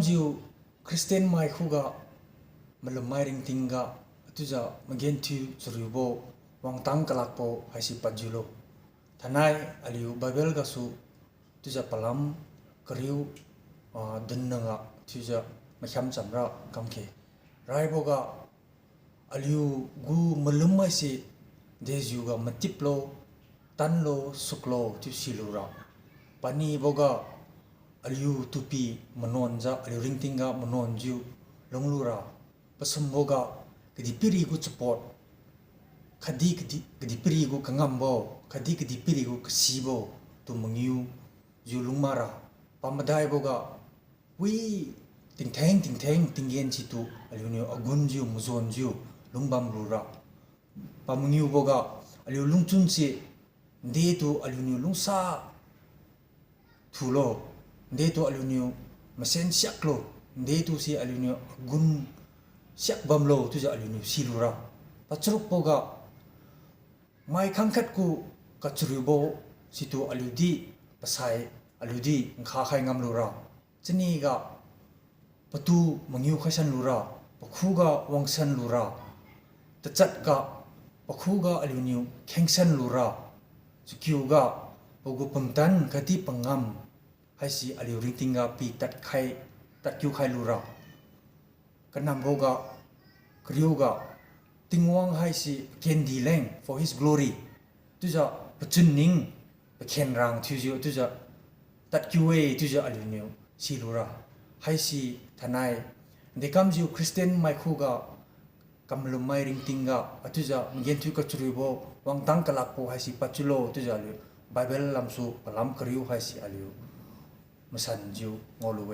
จิวคริสเตียนไม่คู่กะมันลมไม่ริงติงกะตุจะมาเกนทิวสุริโบวังตังกลักโปให้สิปัจจุโลทนายอลิวไบเบิลกะสูตุจะพลัมกริวดินนังะตุจะมาขำจำระกำเคไรโบกะอลิวกูมันลมไม่สิเดจิวกะมันติปโลตันโลสุกโลตุสิลูระปานีโบกะอลิวตุปีมนอนจะอลิวริงติงกะมนอนจิวลงลูระผสมโบกะกดิปิริกุสปอร์ตคดีกดิปิริกุกังมโบคดีกดิปิริกุกสีโบตุมงิวจิวลุงมาระปามได้โบกะวิติงแทงติงเย็นสิตุอลิวนิวอกุนจิวมุซอนจิวลุงบัมลูระปามงิวโบกะอลิวลุงจุนสิเดตุอลิวนิวลุงซาทูโลเดตุอลิวนิวมาเซนเซียกโลเดตุสิอลิวนิวกุนเสียบัมโลตุจะอลิวนิวสิลูระปัจจุบันก็ไม่ขังขัดกูกัจจุบันสิตัวอลิวดีภาษาอลิวดีข้าใครงามลูระจะนี่ก็ประตูมังยูข้าชันลูระปะคูก็วังชันลูระแต่จัดก็ปะคูก็อลิวนิวแข่งชันลูระสกิวก็ปะกูปั๊มตันกติปังงามให้สิอลิวริงติงก็ปีตัดไข่ตัดคิวไข่ลูระกันนำโบก็คริวก็ติงวังให้สิเคนดีแรง for his glory ตุจะปัจจุนิงไปเคนรังตุจะตัดคิวเอตุจะอลิวนิวสิลูระให้สิทนายเด็กคำจิวคริสเตียนไม่คู่ก็กำลังไม่ริงติงก็ตุจะมีเงินทุกข์จุริโบวังตั้งกลักโปให้สิปัจจุโลตุจะอลิวไบเบิลลำสูพลัมคริวให้สิอลิวมาสันจิวงอลูเว